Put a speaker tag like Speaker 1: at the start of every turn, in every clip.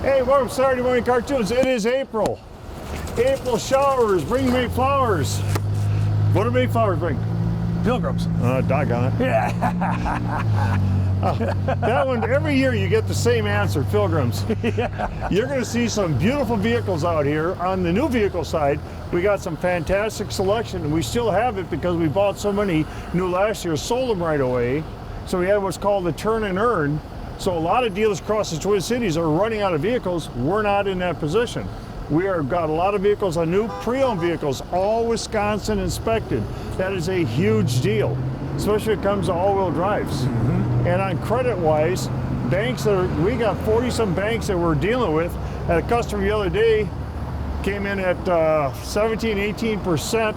Speaker 1: Hey, welcome to Saturday Morning Cartoons. It is April. April showers bring May flowers. What do May flowers bring?
Speaker 2: Pilgrims.
Speaker 1: Doggone it.
Speaker 2: Yeah.
Speaker 1: That one, every year you get the same answer, pilgrims.
Speaker 2: Yeah.
Speaker 1: You're going to see some beautiful vehicles out here. On the new vehicle side, we got some fantastic selection, and we still have it because we bought so many new last year, sold them right away. So we had what's called the turn and earn. So a lot of dealers across the Twin Cities are running out of vehicles. We're not in that position. We are got a lot of vehicles on new pre-owned vehicles, all Wisconsin inspected. That is a huge deal, especially when it comes to all-wheel drives. And on credit-wise, banks we got 40-some banks that we're dealing with. Had a customer the other day came in at 17, 18%.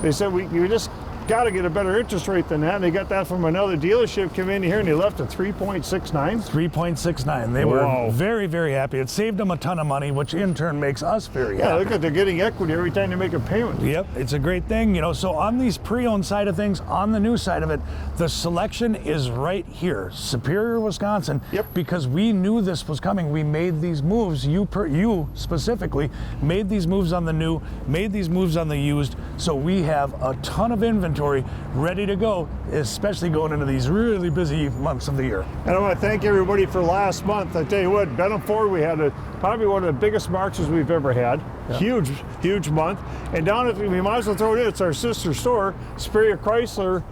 Speaker 1: They said we just got to get a better interest rate than that. And they got that from another dealership, came in here and they left at 3.69.
Speaker 2: 3.69. They were very, very happy. It saved them a ton of money, which in turn makes us very happy.
Speaker 1: Yeah, look at they're getting equity every time they make a payment.
Speaker 2: Yep, it's a great thing. You know, so on these pre-owned side of things, on the new side of it, the selection is right here, Superior, Wisconsin.
Speaker 1: Yep.
Speaker 2: Because we knew this was coming. We made these moves. You specifically made these moves on the new, made these moves on the used. So we have a ton of inventory ready to go, especially going into these really busy months of the year.
Speaker 1: And I want to thank everybody for last month. I tell you what, Benna Ford, we had probably one of the biggest marches we've ever had. Yeah. Huge month. And down at, we might as well throw it in, it's our sister store, Superior Chrysler,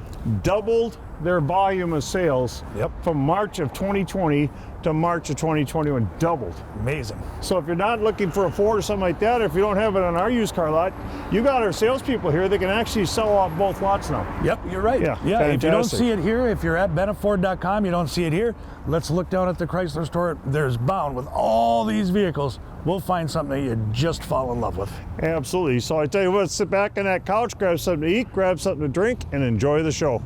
Speaker 1: doubled their volume of sales from March of 2020 to March of 2021, doubled.
Speaker 2: Amazing.
Speaker 1: So if you're not looking for a Ford or something like that, or if you don't have it on our used car lot, you got our salespeople here that can actually sell off both lots now.
Speaker 2: Yep, you're right. Yeah,
Speaker 1: fantastic.
Speaker 2: If you don't see it here, if you're at bennaford.com, you don't see it here, let's look down at the Chrysler store. There's bound with all these vehicles. We'll find something that you just fall in love with. Absolutely.
Speaker 1: So I tell you what, sit back on that couch, grab something to eat, grab something to drink, and enjoy the show.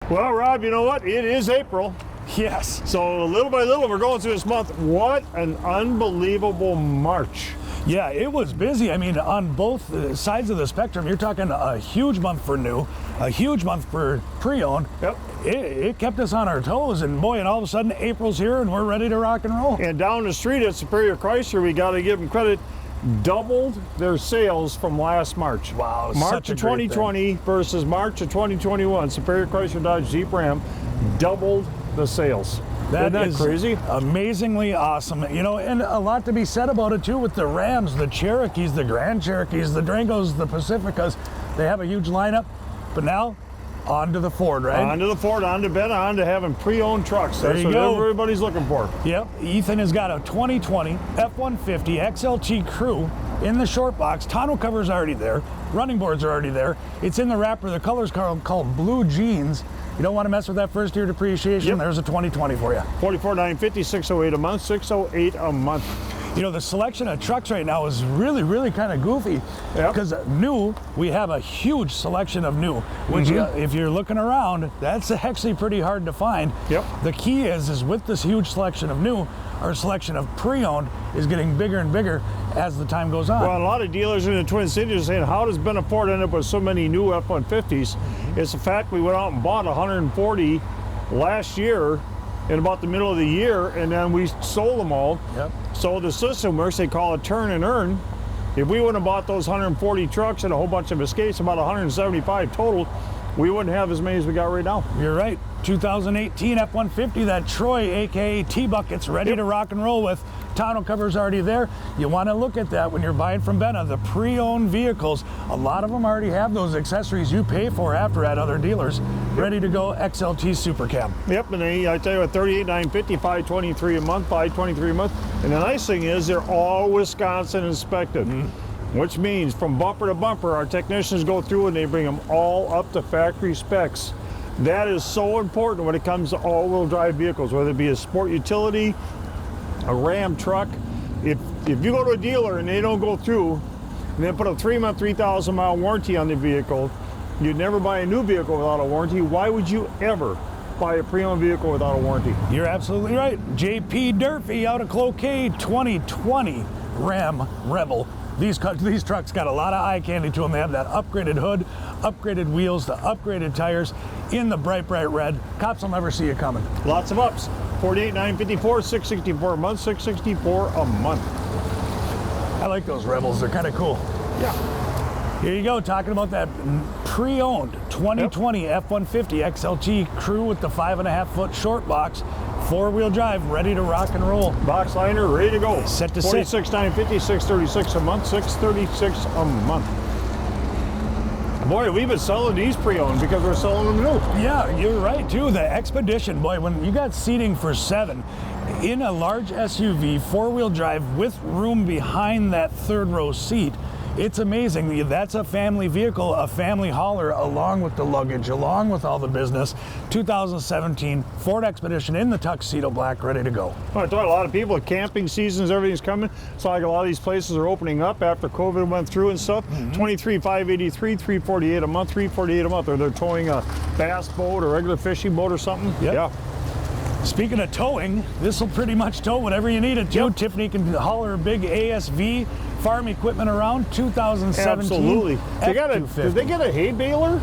Speaker 1: Well, Rob, you know what? It is April.
Speaker 2: Yes.
Speaker 1: So little by little, we're going through this month. What an unbelievable March.
Speaker 2: Yeah, it was busy. I mean, on both sides of the spectrum, you're talking a huge month for new, a huge month for pre-owned.
Speaker 1: Yep.
Speaker 2: It kept us on our toes, and boy, and all of a sudden, April's here, and we're ready to rock and roll.
Speaker 1: And down the street at Superior Chrysler, we got to give them credit, doubled their sales from last March.
Speaker 2: Wow,
Speaker 1: March of 2020 versus March of 2021. Superior Chrysler Dodge Jeep Ram doubled the sales. Isn't that crazy?
Speaker 2: Amazingly awesome. You know, and a lot to be said about it too with the Rams, the Cherokees, the Grand Cherokees, the Durangos, the Pacificas. They have a huge lineup, but now on to the Ford, right?
Speaker 1: On to the Ford, on to Benna, on to having pre-owned trucks.
Speaker 2: That's
Speaker 1: what everybody's looking for.
Speaker 2: Yep. Ethan has got a 2020 F-150 XLT Crew in the short box. Tonneau cover's already there. Running boards are already there. It's in the wrapper. The color's called Blue Jeans. You don't want to mess with that first year depreciation.
Speaker 1: Yep.
Speaker 2: There's a 2020 for you.
Speaker 1: $44,950, $608 a month, $608 a month.
Speaker 2: You know, the selection of trucks right now is really kind of goofy. Because new, we have a huge selection of new, which if you're looking around, that's actually pretty hard to find.
Speaker 1: Yep.
Speaker 2: The key is with this huge selection of new, our selection of pre-owned is getting bigger and bigger as the time goes on.
Speaker 1: Well, a lot of dealers in the Twin Cities are saying, how does Benna Ford end up with so many new F-150s? It's the fact we went out and bought 140 last year in about the middle of the year, and then we sold them all.
Speaker 2: Yep.
Speaker 1: So the system works, they call it turn and earn. If we wouldn't have bought those 140 trucks and a whole bunch of Escapes, about 175 total, we wouldn't have as many as we got right now.
Speaker 2: You're right. 2018 F-150, that Troy, aka T-Bucket's ready to rock and roll with. Tonneau cover's already there. You want to look at that when you're buying from Benna. The pre-owned vehicles, a lot of them already have those accessories you pay for after at other dealers. Ready to go XLT Super Cab.
Speaker 1: Yep, and I tell you what, $38,950, $523 a month, $523 a month. And the nice thing is they're all Wisconsin inspected. Which means from bumper to bumper, our technicians go through and they bring them all up to factory specs. That is so important when it comes to all-wheel drive vehicles, whether it be a sport utility, a Ram truck. If you go to a dealer and they don't go through and they put a 3-month, 3,000-mile warranty on the vehicle, you'd never buy a new vehicle without a warranty. Why would you ever buy a pre-owned vehicle without a warranty?
Speaker 2: You're absolutely right. JP Durfee out of Cloquet, 2020 Ram Rebel. These trucks got a lot of eye candy to them. They have that upgraded hood, upgraded wheels, the upgraded tires. in the bright red. Cops will never see you coming.
Speaker 1: Lots of ups. 48,954, 664 a month, 664 a month.
Speaker 2: I like those Rebels. They're kind of cool.
Speaker 1: Yeah.
Speaker 2: Here you go, talking about that pre-owned 2020 F-150 XLT crew with the 5.5-foot short box, 4-wheel drive, ready to rock and roll.
Speaker 1: Box liner, ready to go.
Speaker 2: Set to
Speaker 1: 46,950, 636 a month, 636 a month. Boy, we've been selling these pre-owned because we're selling them new.
Speaker 2: Yeah, you're right too. The Expedition, boy, when you got seating for 7 in a large SUV, 4-wheel drive with room behind that third row seat, it's amazing. That's a family vehicle, a family hauler, along with the luggage, along with all the business. 2017 Ford Expedition in the tuxedo black, ready to go.
Speaker 1: I thought a lot of people, camping seasons, everything's coming. It's like a lot of these places are opening up after COVID went through and stuff. 23,583, 348 a month, 348 a month. Or they're towing a bass boat or regular fishing boat or something.
Speaker 2: Yep.
Speaker 1: Yeah.
Speaker 2: Speaking of towing, this will pretty much tow whatever you need it to.
Speaker 1: Yep.
Speaker 2: Tiffany can haul her big ASV farm equipment around. 2017
Speaker 1: Absolutely.
Speaker 2: F-250.
Speaker 1: Did they get a hay baler?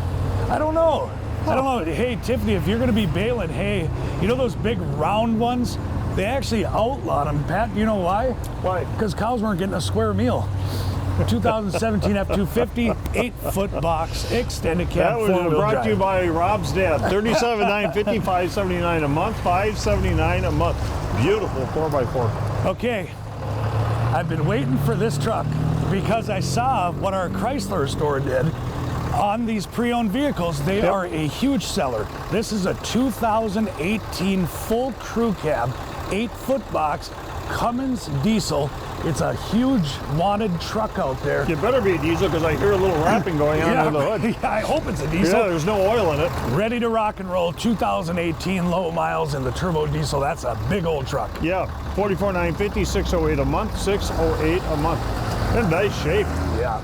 Speaker 2: I don't know. I don't know. Hey, Tiffany, if you're going to be baling hay, you know those big round ones? They actually outlawed them. Pat, do you know why?
Speaker 1: Why?
Speaker 2: Because cows weren't getting a square meal. 2017 F-250, 8-foot box, extended cab,
Speaker 1: That was
Speaker 2: 4-wheel
Speaker 1: brought
Speaker 2: drive.
Speaker 1: to you by Rob's dad. 37,950, 579 a month, 579 a month. Beautiful 4x4.
Speaker 2: Okay, I've been waiting for this truck because I saw what our Chrysler store did on these pre-owned vehicles. They are a huge seller. This is a 2018 full crew cab, 8-foot box, Cummins diesel. It's a huge wanted truck out there.
Speaker 1: You better be a diesel because I hear a little rapping going on under the hood.
Speaker 2: Yeah, I hope it's a diesel.
Speaker 1: Yeah, there's no oil in it.
Speaker 2: Ready to rock and roll, 2018 low miles in the turbo diesel. That's a big old truck.
Speaker 1: Yeah, 44,950, 608 a month, 608 a month. In nice shape.
Speaker 2: Yeah.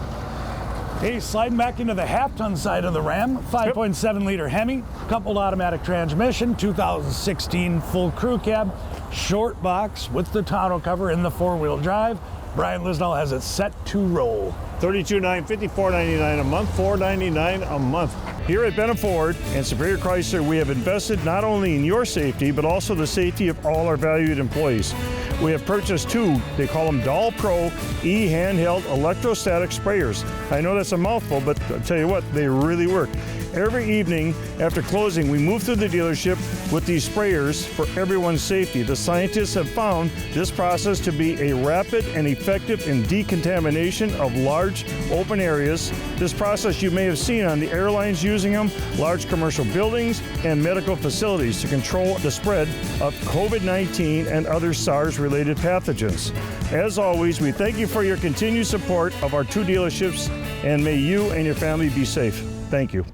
Speaker 2: Hey, sliding back into the half-ton side of the Ram, 5.7-liter Hemi, coupled automatic transmission, 2016 full crew cab, short box with the tonneau cover in the 4-wheel drive. Brian Lisnall has it set to roll.
Speaker 1: 32,950, 499 a month, 499 a month. Here at Benna Ford and Superior Chrysler, we have invested not only in your safety, but also the safety of all our valued employees. We have purchased 2, they call them Doll Pro e-handheld electrostatic sprayers. I know that's a mouthful, but I'll tell you what, they really work. Every evening after closing, we move through the dealership with these sprayers for everyone's safety. The scientists have found this process to be a rapid and effective in decontamination of large open areas. This process you may have seen on the airlines using them, large commercial buildings, and medical facilities to control the spread of COVID-19 and other SARS-related pathogens. As always, we thank you for your continued support of our 2 dealerships, and may you and your family be safe. Thank you.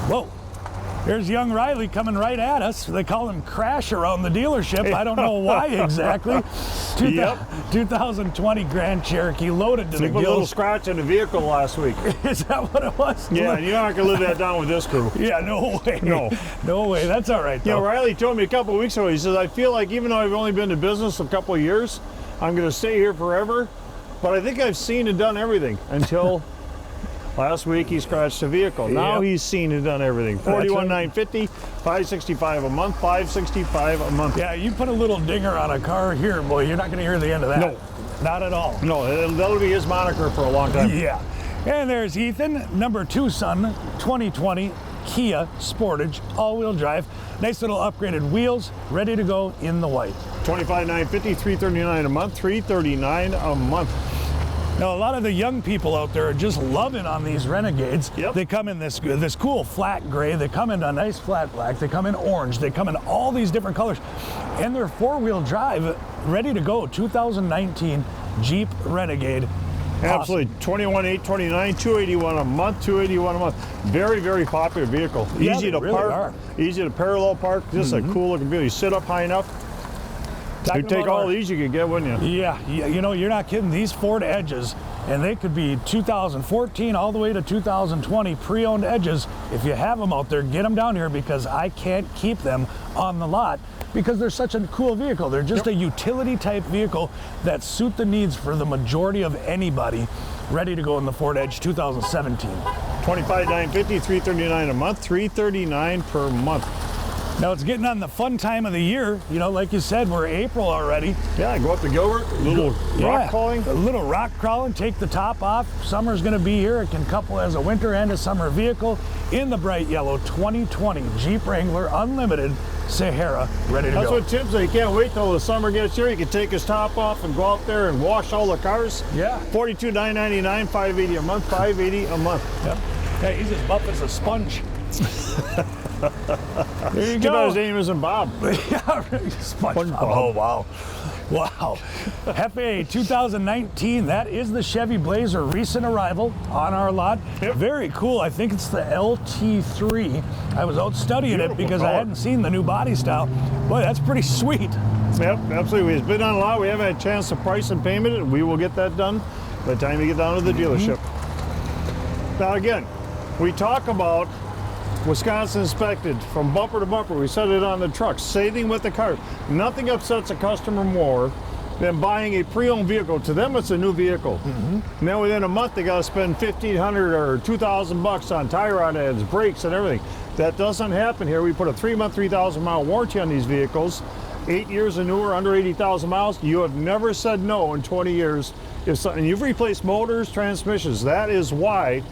Speaker 2: Whoa, there's young Riley coming right at us. They call him Crash around the dealership. I don't know why exactly. 2020 Grand Cherokee loaded to the
Speaker 1: They put a little
Speaker 2: gills.
Speaker 1: scratch in the vehicle last week.
Speaker 2: Is that what it was?
Speaker 1: Yeah, and you're not going to live that down with this crew.
Speaker 2: Yeah, no way.
Speaker 1: No.
Speaker 2: No way. That's all right,
Speaker 1: You know,
Speaker 2: though.
Speaker 1: Riley told me a couple of weeks ago, he says, I feel like even though I've only been in business a couple of years, I'm going to stay here forever. But I think I've seen and done everything until last week he scratched a vehicle. Now he's seen and done everything. 41,950, 565 a month, 565 a month.
Speaker 2: Yeah, you put a little dinger on a car here, boy, you're not going to hear the end of that.
Speaker 1: No.
Speaker 2: Not at all.
Speaker 1: No, that'll be his moniker for a long time.
Speaker 2: Yeah. And there's Ethan, number 2 son, 2020 Kia Sportage, all-wheel drive. Nice little upgraded wheels, ready to go in the white.
Speaker 1: 25,950, 339 a month, 339 a month.
Speaker 2: Now, a lot of the young people out there are just loving on these Renegades.
Speaker 1: Yep.
Speaker 2: They come in this cool flat gray. They come in a nice flat black. They come in orange. They come in all these different colors. And they're 4-wheel drive, ready to go. 2019 Jeep Renegade.
Speaker 1: Absolutely. 21,829, 281 a month, 281 a month. Very, very popular vehicle.
Speaker 2: Yeah,
Speaker 1: Easy
Speaker 2: they
Speaker 1: to
Speaker 2: really
Speaker 1: park,
Speaker 2: are.
Speaker 1: easy to parallel park. Just a cool looking vehicle. You sit up high enough.
Speaker 2: Talking
Speaker 1: You'd take
Speaker 2: about
Speaker 1: all
Speaker 2: our-
Speaker 1: these you could get, wouldn't you?
Speaker 2: Yeah, you know, you're not kidding. These Ford Edges, and they could be 2014 all the way to 2020 pre-owned Edges. If you have them out there, get them down here because I can't keep them on the lot because they're such a cool vehicle. They're just a utility type vehicle that suit the needs for the majority of anybody. Ready to go in the Ford Edge 2017.
Speaker 1: $25,950, $339 a month, $339 per month.
Speaker 2: Now it's getting on the fun time of the year. You know, like you said, we're April already.
Speaker 1: Yeah, go up to Gilbert, a little rock crawling.
Speaker 2: A little rock crawling, take the top off. Summer's gonna be here. It can couple as a winter and a summer vehicle in the bright yellow 2020 Jeep Wrangler Unlimited Sahara, ready to go.
Speaker 1: That's what Tim said. He can't wait till the summer gets here. He can take his top off and go out there and wash all the cars.
Speaker 2: Yeah.
Speaker 1: $42,999, $580 a month, $580 a month.
Speaker 2: Yep. Yeah, he's as buff as a sponge. There you
Speaker 1: Too bad
Speaker 2: go.
Speaker 1: his name isn't Bob.
Speaker 2: Yeah, SpongeBob. Oh, wow. Wow. Hefe 2019, that is the Chevy Blazer, recent arrival on our lot.
Speaker 1: Yep.
Speaker 2: Very cool. I think it's the LT3. I was out studying
Speaker 1: Beautiful
Speaker 2: it because
Speaker 1: car.
Speaker 2: I hadn't seen the new body style. Boy, that's pretty sweet.
Speaker 1: Yep, absolutely. It's been on a lot. We haven't had a chance to price and payment it. We will get that done by the time you get down to the dealership. Now again, we talk about Wisconsin inspected from bumper to bumper. We set it on the truck, saving with the car. Nothing upsets a customer more than buying a pre-owned vehicle. To them, it's a new vehicle. And then within a month, they got to spend $1,500 or $2,000 on tie rod heads, brakes, and everything. That doesn't happen here. We put a 3-month, 3,000-mile warranty on these vehicles. 8 years and newer, under 80,000 miles. You have never said no in 20 years. And you've replaced motors, transmissions. That is why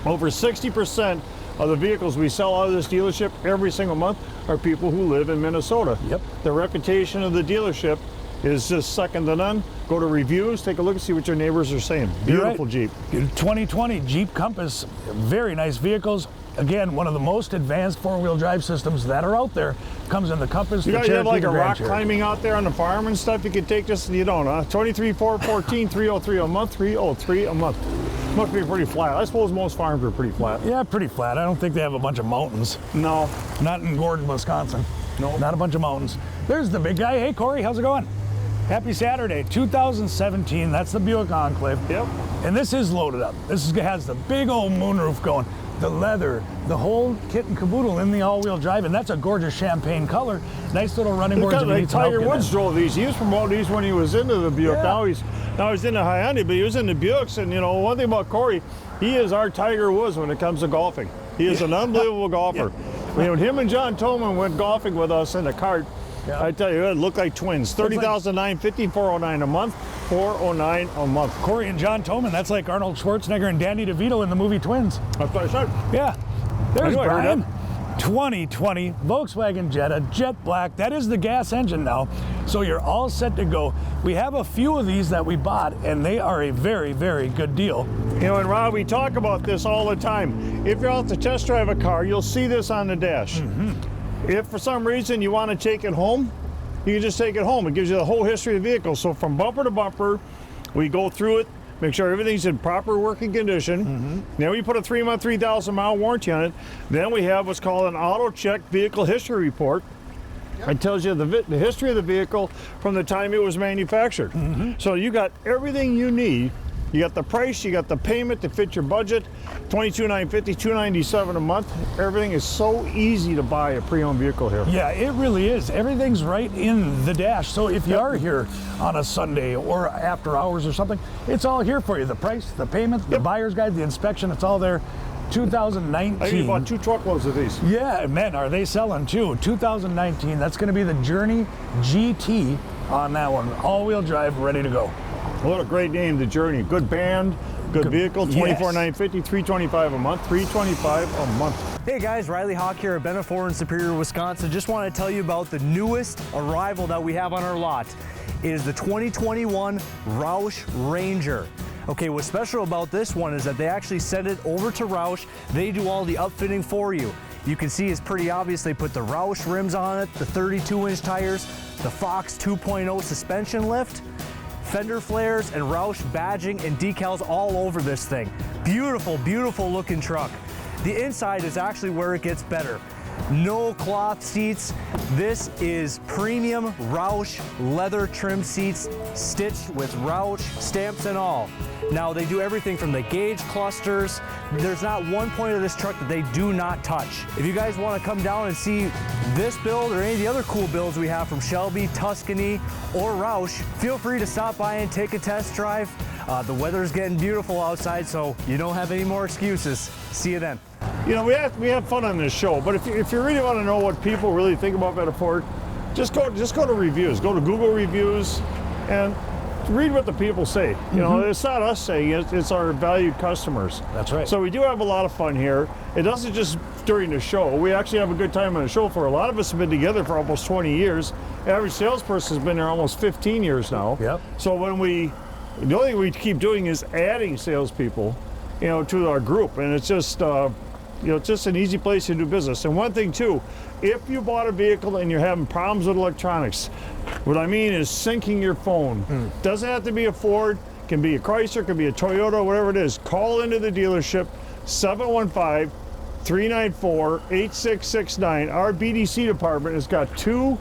Speaker 1: over 60% of the vehicles we sell out of this dealership every single month are people who live in Minnesota.
Speaker 2: Yep.
Speaker 1: The reputation of the dealership is just second to none. Go to reviews, take a look and see what your neighbors are saying. Beautiful Jeep.
Speaker 2: 2020 Jeep Compass, very nice vehicles. Again, one of the most advanced four-wheel drive systems that are out there. Comes in the Compass,
Speaker 1: You
Speaker 2: the
Speaker 1: guys
Speaker 2: Cherokee,
Speaker 1: have like
Speaker 2: the
Speaker 1: a
Speaker 2: Grand
Speaker 1: rock
Speaker 2: Cherokee.
Speaker 1: climbing out there on the farm and stuff. You can take this, you don't, huh? 23,414, 303 a month, 303 a month. Must be pretty flat. I suppose most farms are pretty flat.
Speaker 2: Yeah, pretty flat. I don't think they have a bunch of mountains.
Speaker 1: No.
Speaker 2: Not in Gordon, Wisconsin.
Speaker 1: No.
Speaker 2: Not a bunch of mountains. There's the big guy. Hey, Corey, how's it going? Happy Saturday, 2017. That's the Buick Enclave.
Speaker 1: Yep.
Speaker 2: And this is loaded up. This has the big old moonroof going, the leather, the whole kit and caboodle in the all-wheel drive, and that's a gorgeous champagne color. Nice little running boards.
Speaker 1: Because
Speaker 2: if you
Speaker 1: like
Speaker 2: need some
Speaker 1: Tiger
Speaker 2: help
Speaker 1: Woods
Speaker 2: getting
Speaker 1: drove these. He was promoting these when he was into the Buick.
Speaker 2: Yeah.
Speaker 1: Now he's in the Hyundai, but he was in the Buicks. And you know, one thing about Corey, he is our Tiger Woods when it comes to golfing. He is an unbelievable golfer. When him and John Tolman went golfing with us in the cart,
Speaker 2: Yeah.
Speaker 1: I tell you, it looked like twins. $30,950, $409 a month, $409 a month.
Speaker 2: Corey and John Toman, that's like Arnold Schwarzenegger and Danny DeVito in the movie Twins.
Speaker 1: That's what I said.
Speaker 2: Yeah. There's
Speaker 1: I heard
Speaker 2: Brian. 2020 Volkswagen Jetta, jet black. That is the gas engine now. So you're all set to go. We have a few of these that we bought, and they are a very, very good deal.
Speaker 1: You know, and Rob, we talk about this all the time. If you're out to test drive a car, you'll see this on the dash. If for some reason you want to take it home, you can just take it home. It gives you the whole history of the vehicle. So from bumper to bumper, we go through it, make sure everything's in proper working condition. Then we put a 3-month, 3,000-mile warranty on it. Then we have what's called an auto check vehicle history report. It tells you the history of the vehicle from the time it was manufactured. So you got everything you need. You got the price, you got the payment to fit your budget, $22,950, $297 a month. Everything is so easy to buy a pre-owned vehicle here.
Speaker 2: Yeah, it really is. Everything's right in the dash. So if you are here on a Sunday or after hours or something, it's all here for you. The price, the payment, the buyer's guide, the inspection, it's all there. 2019.
Speaker 1: I even bought 2 truckloads of these.
Speaker 2: Yeah, man, are they selling too? 2019, that's going to be the Journey GT on that one. All-wheel drive, ready to go.
Speaker 1: What a great name, the Journey. Good band, good vehicle, $24,950, $325 a month, $325 a month.
Speaker 3: Hey guys, Riley Hawk here at Benna Ford in Superior, Wisconsin. Just want to tell you about the newest arrival that we have on our lot. It is the 2021 Roush Ranger. Okay, what's special about this one is that they actually send it over to Roush. They do all the upfitting for you. You can see it's pretty obvious. They put the Roush rims on it, the 32-inch tires, the Fox 2.0 suspension lift, fender flares, and Roush badging and decals all over this thing. Beautiful, beautiful looking truck. The inside is actually where it gets better. No cloth seats. This is premium Roush leather trim seats stitched with Roush stamps and all. Now they do everything from the gauge clusters. There's not one point of this truck that they do not touch. If you guys want to come down and see this build or any of the other cool builds we have from Shelby, Tuscany, or Roush, feel free to stop by and take a test drive. The weather's getting beautiful outside, so you don't have any more excuses. See you then.
Speaker 1: You know, we have fun on this show, but if you really want to know what people really think about Benna Ford, just go to reviews. Go to Google reviews and read what the people say. You know, it's not us saying it, it's our valued customers.
Speaker 2: That's right.
Speaker 1: So we do have a lot of fun here. It doesn't just during the show. We actually have a good time on the show. For a lot of us have been together for almost 20 years. Average salesperson has been there almost 15 years now.
Speaker 2: Yep.
Speaker 1: So the only thing we keep doing is adding salespeople, you know, to our group, and it's just you know, it's just an easy place to do business. And one thing too, if you bought a vehicle and you're having problems with electronics, what I mean is syncing your phone. Doesn't have to be a Ford, can be a Chrysler, can be a Toyota, whatever it is. Call into the dealership, 715-394-8669. Our BDC department has got 2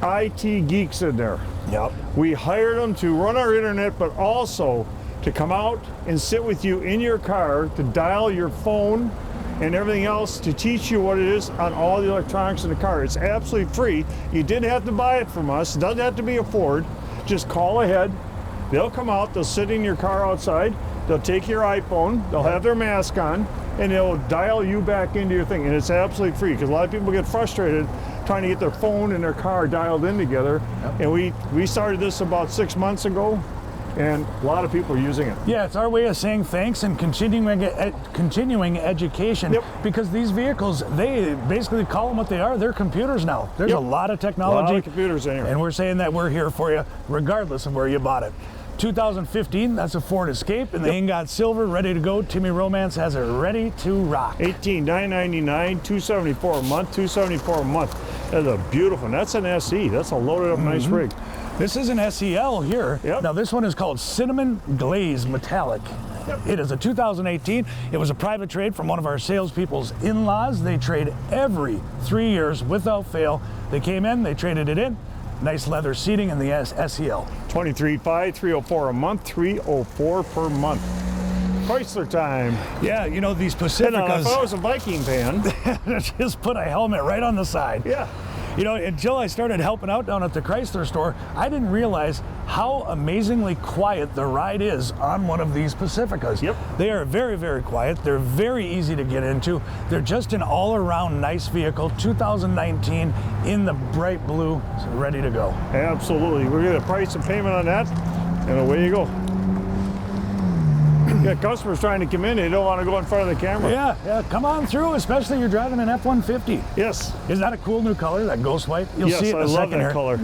Speaker 1: IT geeks in there.
Speaker 2: Yep.
Speaker 1: We hired them to run our internet, but also to come out and sit with you in your car to dial your phone and everything else, to teach you what it is on all the electronics in the car. It's absolutely free. You didn't have to buy it from us. It doesn't have to be a Ford. Just call ahead. They'll come out, they'll sit in your car outside, they'll take your iPhone, they'll have their mask on, and they'll dial you back into your thing. And it's absolutely free, because a lot of people get frustrated trying to get their phone and their car dialed in together. And we started this about 6 months ago, and a lot of people are using it.
Speaker 2: Yeah, it's our way of saying thanks and continuing education.
Speaker 1: Yep.
Speaker 2: Because these vehicles, they basically call them what they are. They're computers now. There's a lot of technology.
Speaker 1: A lot of computers in here.
Speaker 2: And we're saying that we're here for you regardless of where you bought it. 2015, that's a Ford Escape, and the Ingot Silver, ready to go. Timmy Romance has it ready to rock.
Speaker 1: $18,999, $274 a month, $274 a month. That's a beautiful, and that's an SE. That's a loaded up nice rig.
Speaker 2: This is an SEL here.
Speaker 1: Yep.
Speaker 2: Now this one is called Cinnamon Glaze Metallic. It is a 2018. It was a private trade from one of our salespeople's in-laws. They trade every 3 years without fail. They came in, they traded it in. Nice leather seating in the SEL.
Speaker 1: $23,500, $304 a month, $304 per month. Chrysler time.
Speaker 2: Yeah, you know, these
Speaker 1: And
Speaker 2: Pacificas.
Speaker 1: if I was a Viking fan,
Speaker 2: Just put a helmet right on the side.
Speaker 1: yeah.
Speaker 2: You know, until I started helping out down at the Chrysler store, I didn't realize how amazingly quiet the ride is on one of these Pacificas.
Speaker 1: Yep.
Speaker 2: They are very, very quiet. They're very easy to get into. They're just an all-around nice vehicle, 2019 in the bright blue, ready to go.
Speaker 1: Absolutely. We're going to price and payment on that, and away you go. Yeah, customers trying to come in, they don't want to go in front of the camera.
Speaker 2: Yeah, come on through, especially you're driving an F-150.
Speaker 1: Yes.
Speaker 2: Isn't that a cool new color, that ghost white? You'll
Speaker 1: Yes,
Speaker 2: see it in
Speaker 1: I
Speaker 2: a
Speaker 1: love
Speaker 2: second
Speaker 1: that
Speaker 2: here.
Speaker 1: color.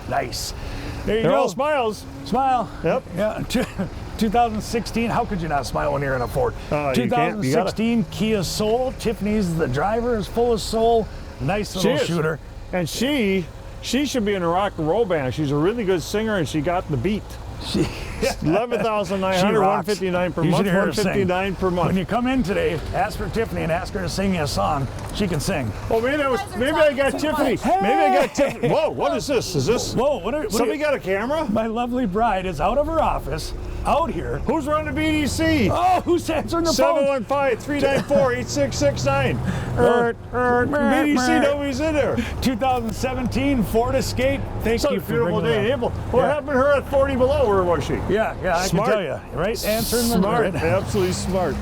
Speaker 2: Nice. There you
Speaker 1: They're
Speaker 2: go.
Speaker 1: all smiles.
Speaker 2: Smile.
Speaker 1: Yep.
Speaker 2: Yeah. 2016. How could you not smile when you're in a Ford?
Speaker 1: You can't. You gotta.
Speaker 2: 2016 Kia Soul. Tiffany's the driver, is full of soul. Nice little shooter.
Speaker 1: And she should be in a rock and roll band. She's a really good singer, and she got the beat.
Speaker 2: She,
Speaker 1: 11,900, 159 per
Speaker 2: You
Speaker 1: month,
Speaker 2: should hear her sing.
Speaker 1: 159 per month.
Speaker 2: When you come in today, ask for Tiffany and ask her to sing you a song. She can sing.
Speaker 1: Oh, maybe I got Tiffany.
Speaker 2: Hey!
Speaker 1: Maybe I got Tiffany. Whoa, what is this? Is this?
Speaker 2: Whoa, what
Speaker 1: Somebody got a camera?
Speaker 2: My lovely bride is out of her office, out here.
Speaker 1: Who's running the BDC?
Speaker 2: Oh, who's answering the phone?
Speaker 1: 715-394-8669. BDC, nobody's in there.
Speaker 2: 2017 Ford Escape. Thank
Speaker 1: It's a
Speaker 2: you for
Speaker 1: beautiful
Speaker 2: bringing
Speaker 1: day.
Speaker 2: that up.
Speaker 1: What happened to her at 40 below? Where was she?
Speaker 2: Yeah, I
Speaker 1: Smart.
Speaker 2: can tell you, right? Answering the
Speaker 1: Smart,
Speaker 2: right.
Speaker 1: absolutely smart.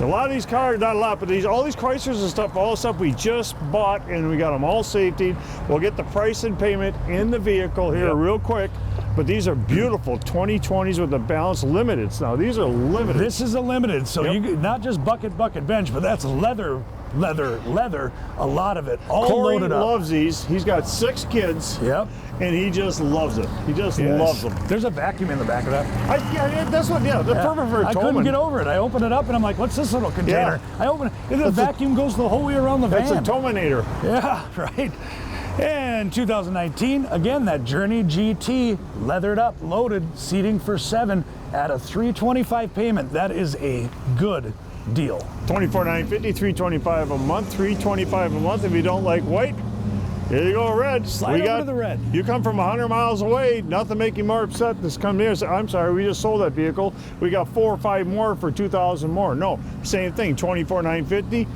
Speaker 1: A lot of these cars, not a lot, but all these Chryslers and stuff, all the stuff we just bought, and we got them all safety. We'll get the price and payment in the vehicle here real quick. But these are beautiful 2020s with the balance limiteds. Now these are limited.
Speaker 2: This is a limited, so you not just bucket bench, but that's leather, a lot of it, all
Speaker 1: Corey
Speaker 2: loaded up.
Speaker 1: loves these. He's got 6 kids.
Speaker 2: Yep.
Speaker 1: And he just loves it. He just loves them.
Speaker 2: There's a vacuum in the back of that.
Speaker 1: That's what. Yeah, they're perfect for a
Speaker 2: I
Speaker 1: Towman.
Speaker 2: couldn't get over it. I opened it up and I'm like, "What's this little container?"
Speaker 1: Yeah.
Speaker 2: I open it, and the vacuum goes the whole way around the
Speaker 1: That's
Speaker 2: van.
Speaker 1: a Towmanator.
Speaker 2: Yeah, right. And 2019, again, that Journey GT, leathered up, loaded, seating for 7 at a $325 payment. That is a good deal.
Speaker 1: $24,950, $325 a month, $325 a month. If you don't like white, here you go, red.
Speaker 2: Slide over to the red.
Speaker 1: You come from 100 miles away, nothing make you more upset. This come here. Say, I'm sorry, we just sold that vehicle. We got 4 or 5 more for 2,000 more. No, same thing. $24,950,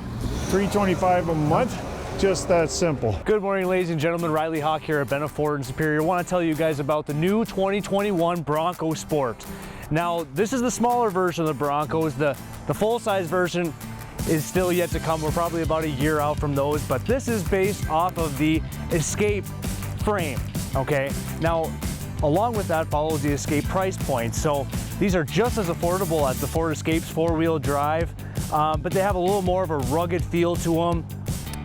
Speaker 1: $325 a month. just that simple.
Speaker 3: Good morning, ladies and gentlemen. Riley Hawk here at Benna Ford in Superior. I want to tell you guys about the new 2021 Bronco Sport. Now, this is the smaller version of the Broncos. The full-size version is still yet to come. We're probably about a year out from those, but this is based off of the Escape frame, okay? Now, along with that follows the Escape price point. So these are just as affordable as the Ford Escape's four-wheel drive, but they have a little more of a rugged feel to them,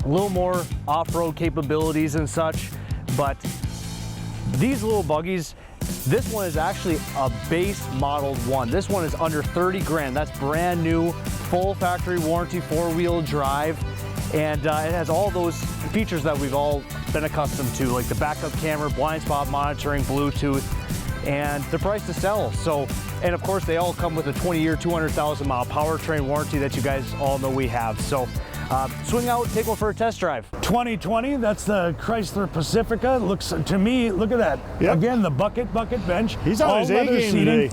Speaker 3: a little more off-road capabilities and such. But these little buggies, this one is actually a base modeled one. This one is under 30 grand. That's brand new, full factory warranty, four-wheel drive. And it has all those features that we've all been accustomed to, like the backup camera, blind spot monitoring, Bluetooth, and the price to sell. So, and of course they all come with a 20-year, 200,000 mile powertrain warranty that you guys all know we have. So swing out, take one for a test drive.
Speaker 2: 2020, that's the Chrysler Pacifica. Looks to me, look at that.
Speaker 1: Yep.
Speaker 2: Again, the bucket bench.
Speaker 1: He's on his A game today.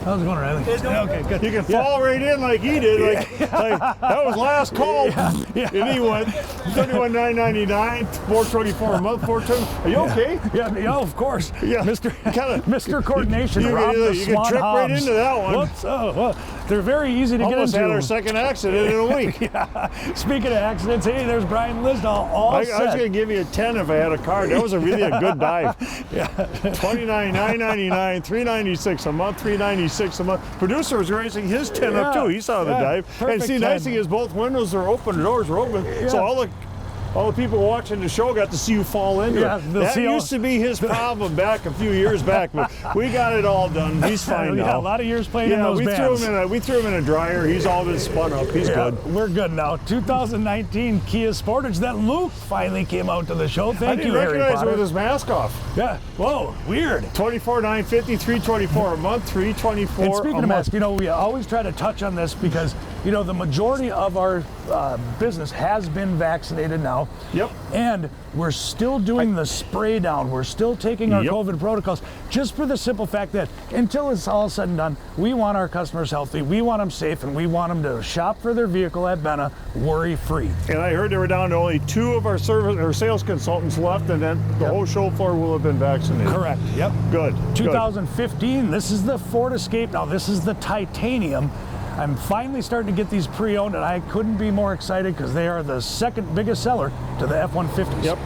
Speaker 2: How's it going, Riley? Okay, good.
Speaker 1: You can fall right in like he did. Like that was last call. And he went $31,999, $424 a month, $420. Are you okay?
Speaker 2: Yeah, of course.
Speaker 1: Yeah.
Speaker 2: Mr. Coordination.
Speaker 1: You can trip right into that one.
Speaker 2: Whoops. Oh, they're very easy to
Speaker 1: Almost
Speaker 2: get into.
Speaker 1: had our second accident in a week.
Speaker 2: Yeah. Speaking of accidents, hey, there's Brian Lisdahl.
Speaker 1: I was going to give you a 10 if I had a card. That was a good dive.
Speaker 2: Yeah.
Speaker 1: $29,999, $396 a month, $396 a month. Producer was raising his 10 up too. He saw the dive.
Speaker 2: Perfect.
Speaker 1: And see, nice thing is both windows are open, the doors are open.
Speaker 2: Yeah.
Speaker 1: So all the people watching the show got to see you fall into it. That used to be his problem back a few years back, but we got it all done. He's fine now.
Speaker 2: Yeah, a lot of years playing in those
Speaker 1: we
Speaker 2: bands.
Speaker 1: we threw him in a dryer. He's all been spun up. He's good.
Speaker 2: We're good now. 2019 Kia Sportage that Luke finally came out to the show. Thank you, Harry
Speaker 1: Recognize
Speaker 2: Potter.
Speaker 1: it with his mask off.
Speaker 2: Yeah. Whoa, weird.
Speaker 1: $24,950, $324 a month, $324
Speaker 2: And speaking
Speaker 1: a
Speaker 2: of
Speaker 1: month.
Speaker 2: mask, we always try to touch on this because, the majority of our business has been vaccinated now.
Speaker 1: Yep.
Speaker 2: And we're still doing the spray down. We're still taking our COVID protocols just for the simple fact that until it's all said and done, we want our customers healthy, we want them safe, and we want them to shop for their vehicle at Benna worry-free.
Speaker 1: And I heard they were down to only 2 of our sales consultants left, and then the whole show floor will have been vaccinated.
Speaker 2: Correct. Yep.
Speaker 1: Good.
Speaker 2: 2015, this is the Ford Escape. Now, this is the titanium. I'm finally starting to get these pre-owned, and I couldn't be more excited because they are the second biggest seller to the F-150s.
Speaker 1: Yep.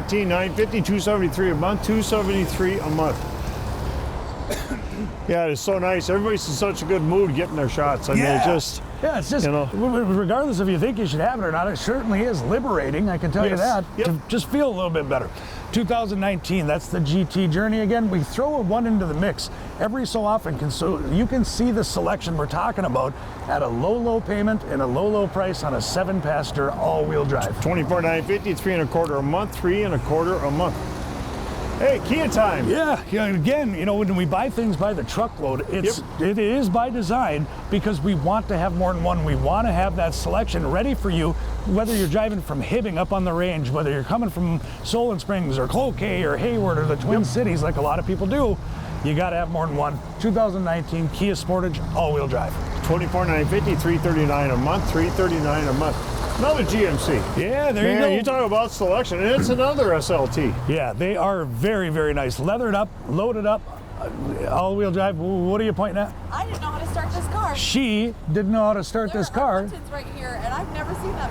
Speaker 1: $18,950, $273 a month, $273 a month. Yeah, it's so nice. Everybody's in such a good mood getting their shots. I mean, it's just,
Speaker 2: regardless if you think you should have it or not, it certainly is liberating, I can tell you that, to just feel a little bit better. 2019, that's the GT Journey again. We throw one into the mix every so often so you can see the selection we're talking about at a low payment and a low price on a 7-passenger all-wheel drive.
Speaker 1: $24,950, $325 a month, $325 a month. Hey, Kia time.
Speaker 2: Yeah, again, when we buy things by the truckload, it is by design because we want to have more than one. We want to have that selection ready for you, whether you're driving from Hibbing up on the range, whether you're coming from Solon Springs or Cloquet or Hayward or the Twin Cities like a lot of people do. You got to have more than one. 2019 Kia Sportage all-wheel drive.
Speaker 1: $24,950, $339 a month, $339 a month. Another GMC.
Speaker 2: Yeah, there you go.
Speaker 1: You talk about selection, and it's another SLT.
Speaker 2: Yeah, they are very, very nice. Leathered up, loaded up, all-wheel drive. What are you pointing at?
Speaker 4: I didn't know how to start this car.
Speaker 2: She didn't know how to start this car.
Speaker 4: There are buttons right here, and I've never seen that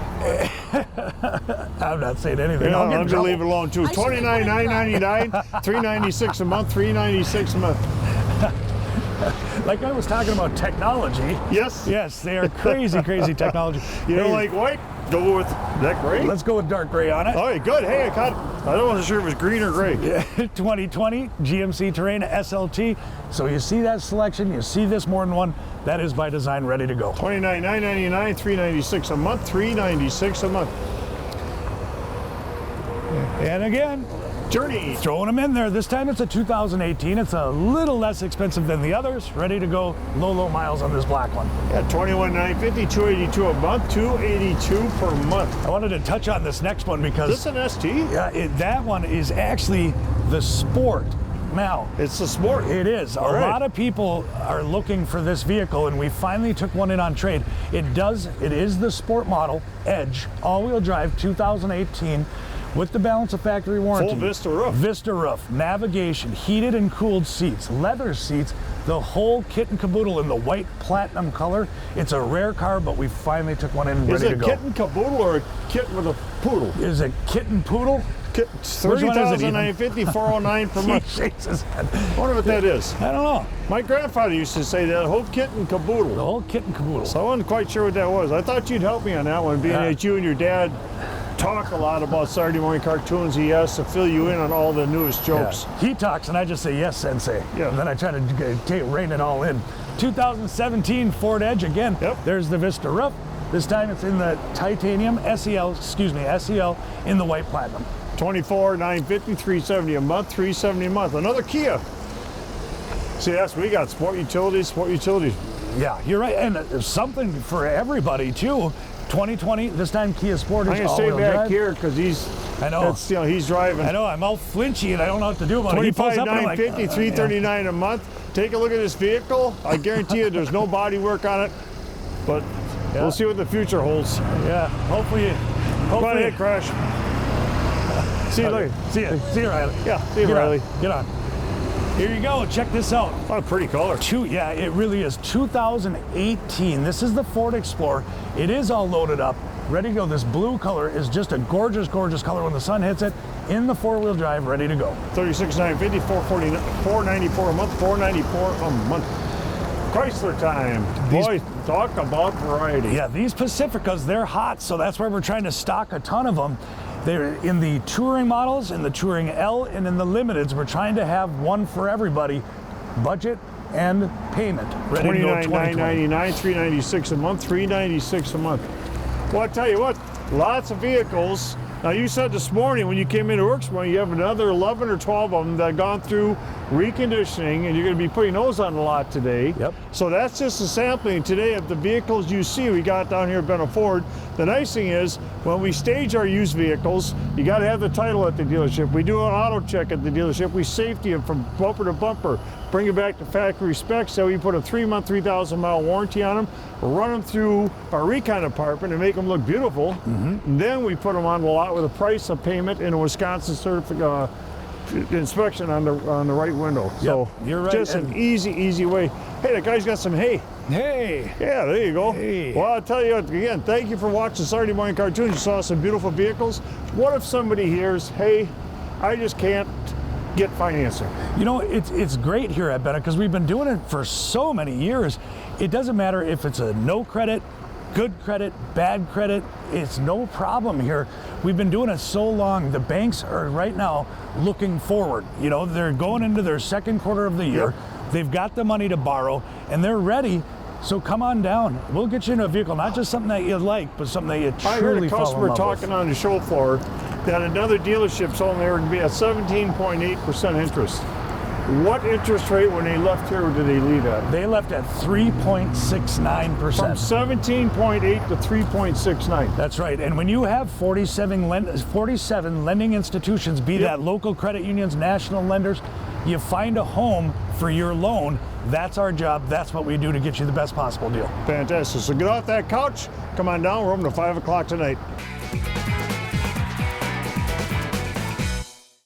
Speaker 4: before.
Speaker 2: I'm not saying anything.
Speaker 1: I'm going to leave it alone, too. $29,999, $396 a month, $396 a month.
Speaker 2: Like I was talking about technology.
Speaker 1: Yes.
Speaker 2: Yes, they are crazy technology.
Speaker 1: You don't like white? Go with that gray?
Speaker 2: Let's go with dark gray on it.
Speaker 1: All right, good. Hey, I wasn't sure if it was green or gray.
Speaker 2: 2020 GMC Terrain SLT. So you see that selection, you see this more than one. That is by design ready to go.
Speaker 1: $29,999, $396 a month, $396 a month.
Speaker 2: And again,
Speaker 1: Journey.
Speaker 2: Throwing them in there. This time it's a 2018. It's a little less expensive than the others. Ready to go. Low miles on this black one.
Speaker 1: Yeah, $21,950, $282 a month, $282 per month.
Speaker 2: I wanted to touch on this next one because
Speaker 1: Is this an ST?
Speaker 2: that one is actually the Sport. now.
Speaker 1: It's a sport.
Speaker 2: It is. A lot of people are looking for this vehicle, and we finally took one in on trade. It is the sport model, Edge, all-wheel drive, 2018, with the balance of factory warranty.
Speaker 1: Full Vista roof.
Speaker 2: Vista roof, navigation, heated and cooled seats, leather seats, the whole kit and caboodle in the white platinum color. It's a rare car, but we finally took one in and ready to go.
Speaker 1: Is it a kit and caboodle or a kit with a poodle?
Speaker 2: Is it kit and poodle?
Speaker 1: $30,950, $409 per month.
Speaker 2: He shakes his head.
Speaker 1: I wonder what that is.
Speaker 2: I don't know.
Speaker 1: My grandfather used to say that, whole kit and caboodle.
Speaker 2: The whole kit and caboodle.
Speaker 1: So I wasn't quite sure what that was. I thought you'd help me on that one, being that you and your dad talk a lot about Saturday morning cartoons. He has to fill you in on all the newest jokes.
Speaker 2: Yeah. He talks and I just say, yes, Sensei.
Speaker 1: Yeah.
Speaker 2: And then I try to rein it all in. 2017 Ford Edge again.
Speaker 1: Yep.
Speaker 2: There's the Vista roof. This time it's in the titanium SEL in the white platinum.
Speaker 1: $24,950, $370 a month, $370 a month. Another Kia. See, that's we got sport utilities.
Speaker 2: Yeah, you're right. And there's something for everybody too. 2020, this time Kia Sportage.
Speaker 1: I'm gonna stay back here because
Speaker 2: I know.
Speaker 1: He's driving.
Speaker 2: I know. I'm all flinchy and I don't know what to do about it. He pulls up and I'm like,
Speaker 1: $25,950, $339 a month. Take a look at this vehicle. I guarantee you, there's no body work on it, but we'll see what the future holds.
Speaker 2: Yeah, hopefully.
Speaker 1: Go ahead, Crash. See you later.
Speaker 2: See you, Riley.
Speaker 1: Yeah, see you, Riley.
Speaker 2: Get on. Here you go. Check this out.
Speaker 1: What a pretty color.
Speaker 2: Yeah, it really is. 2018. This is the Ford Explorer. It is all loaded up, ready to go. This blue color is just a gorgeous, gorgeous color when the sun hits it. In the four-wheel drive, ready to go.
Speaker 1: $36,950, $494 a month, $494 a month. Chrysler time. Boy, talk about variety.
Speaker 2: Yeah, these Pacificas, they're hot, so that's why we're trying to stock a ton of them. They're in the touring models, in the touring L, and in the limiteds. We're trying to have one for everybody, budget and payment. Ready to go.
Speaker 1: $29,999, $396 a month, $396 a month. Well, I tell you what, lots of vehicles. Now, you said this morning when you came into work this morning, you have another 11 or 12 of them that have gone through reconditioning, and you're going to be putting those on the lot today.
Speaker 2: Yep.
Speaker 1: So that's just a sampling today of the vehicles you see we got down here at Benna Ford. The nice thing is, when we stage our used vehicles, you got to have the title at the dealership. We do an auto check at the dealership. We safety them from bumper to bumper, bring it back to factory specs. So we put a 3-month, 3,000-mile warranty on them, run them through our recon department and make them look beautiful. And then we put them on the lot with a price, a payment, and a Wisconsin certificate inspection on the right window. So
Speaker 2: you're right.
Speaker 1: Just an easy way. Hey, the guy's got some hay.
Speaker 2: Hey.
Speaker 1: Yeah, there you go.
Speaker 2: Hey.
Speaker 1: Well, I'll tell you what, again, thank you for watching Saturday Morning Cartoons. You saw some beautiful vehicles. What if somebody hears, hey, I just can't get financing?
Speaker 2: You know, it's great here at Benna because we've been doing it for so many years. It doesn't matter if it's a no credit, good credit, bad credit, it's no problem here. We've been doing it so long. The banks are right now looking forward. You know, they're going into their second quarter of the year.
Speaker 1: Yep.
Speaker 2: They've got the money to borrow and they're ready. So come on down. We'll get you in a vehicle, not just something that you like, but something that you truly
Speaker 1: I heard a
Speaker 2: fall in
Speaker 1: customer
Speaker 2: love
Speaker 1: talking
Speaker 2: with.
Speaker 1: on the show floor that another dealership told them they were going to be at 17.8% interest. What interest rate when they left here did they leave at?
Speaker 2: They left at 3.69%.
Speaker 1: From 17.8 to 3.69.
Speaker 2: That's right. And when you have 47 lending institutions, be that local credit unions, national lenders, you find a home for your loan. That's our job. That's what we do to get you the best possible deal.
Speaker 1: Fantastic. So get off that couch, come on down. We're open to 5 o'clock tonight.